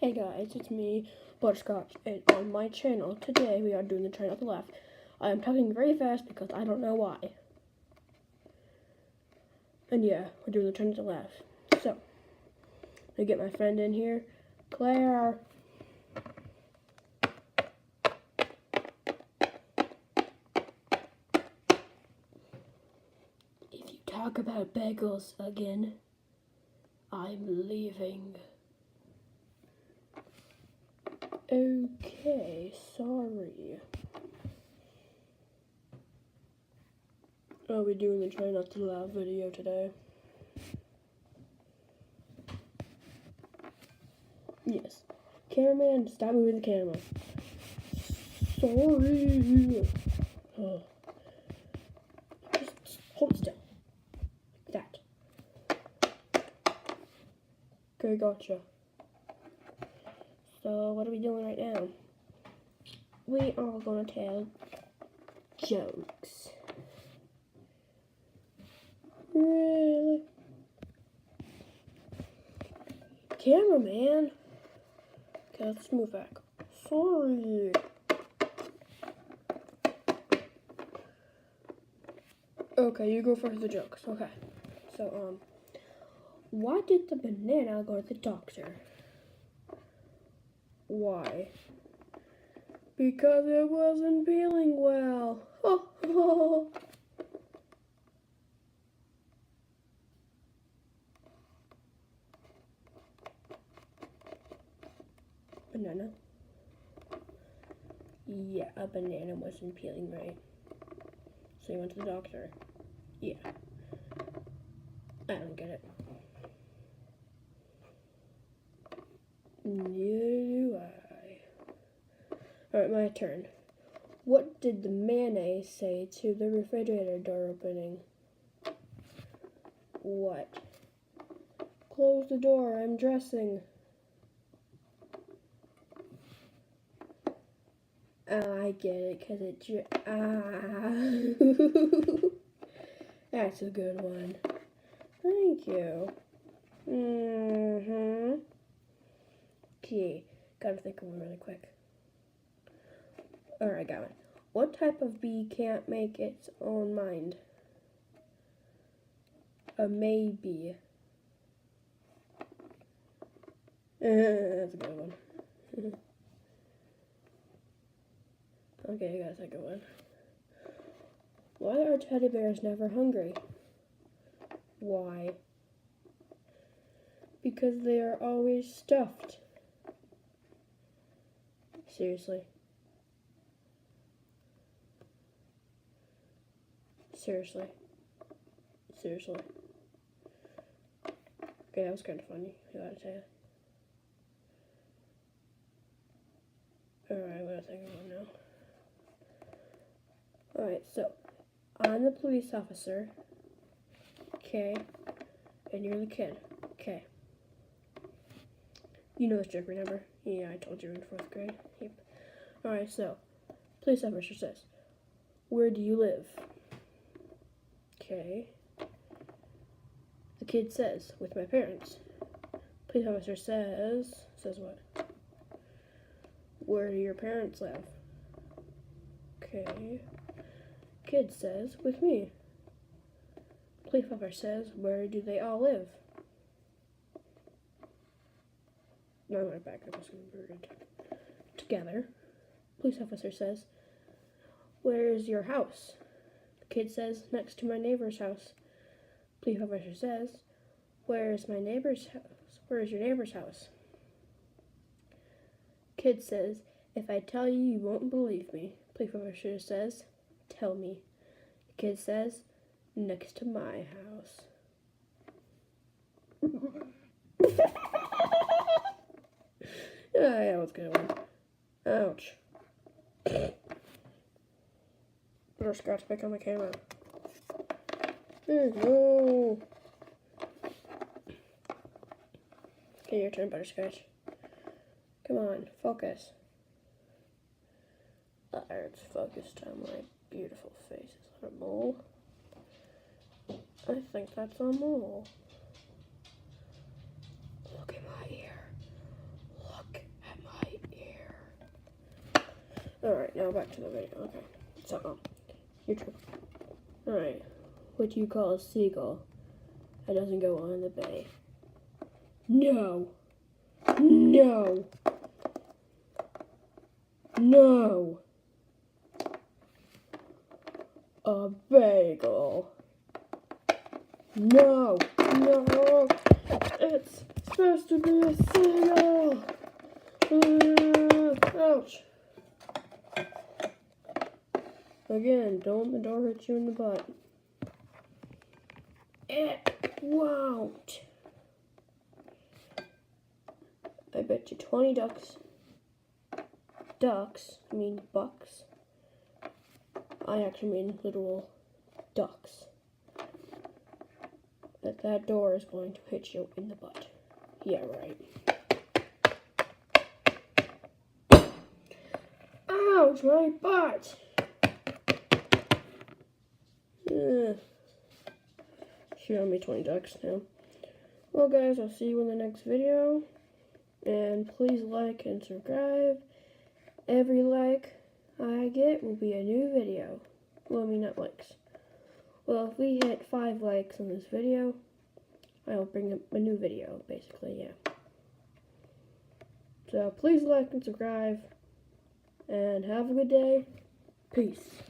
Hey guys, it's me, Butterscotch, and on my channel today we are doing the try not to laugh. I am talking very fast because I don't know why. And yeah, we're doing the try not to laugh. So, I get my friend in here, Claire. If you talk about bagels again, I'm leaving. Okay, sorry. I'll be doing the try not to laugh video today. Yes. Cameraman, stop moving the camera. Sorry. Just hold still. Like that. Okay, gotcha. So, what are we doing right now? We are gonna tell jokes. Really? Cameraman. Okay, let's move back. Sorry. Okay, you go first the jokes. Okay. So, why did the banana go to the doctor? Why? Because it wasn't feeling well. Banana? Yeah, a banana wasn't peeling right. So you went to the doctor. Yeah. I don't get it. Neither do I. Alright, my turn. What did the mayonnaise say to the refrigerator door opening? What? Close the door, I'm dressing. I get it, because That's a good one. Thank you. Okay, gotta think of one really quick. Alright, got one. What type of bee can't make its own mind? A maybe. That's a good one. Okay, I gotta think of one. Why are teddy bears never hungry? Why? Because they are always stuffed. Seriously. Seriously. Seriously. Okay, that was kind of funny, I gotta tell you. Alright, I'm gonna think of one now. Alright, so, I'm the police officer, okay, and you're the kid, okay. You know this joke, remember? Yeah, I told you in 4th grade. Yep. Alright, so, police officer says, where do you live? Okay. The kid says, with my parents. Police officer says what? Where do your parents live? Okay. Kid says, with me. Police officer says, where do they all live? No, I'm right back. I'm just going to be together. Police officer says, where is your house? The kid says, next to my neighbor's house. Police officer says, where is my neighbor's house? Where is your neighbor's house? Kid says, if I tell you, you won't believe me. Police officer says, tell me. The kid says, next to my house. Yeah, that was a good one. Ouch. I just got to pick on my camera. No. Okay, your turn, Butterscotch. Come on, focus. It's focused on my beautiful face. Is that a mole? I think that's a mole. Look at my ear. Look Alright, now back to the video. Okay. So, your trip. Alright. What do you call a seagull that doesn't go on in the bay? No. No. No. A bagel. No. No. It's supposed to be a seagull. Ouch. Again, don't let the door hit you in the butt. It won't. I bet you 20 bucks, I actually mean literal ducks, that door is going to hit you in the butt. Yeah, right. Ouch, my butt! She owed me 20 ducks now. Well, guys, I'll see you in the next video. And please like and subscribe. Every like I get will be a new video. Well, I mean, not likes. Well, if we hit 5 likes on this video, I'll bring up a new video, basically, yeah. So please like and subscribe. And have a good day. Peace.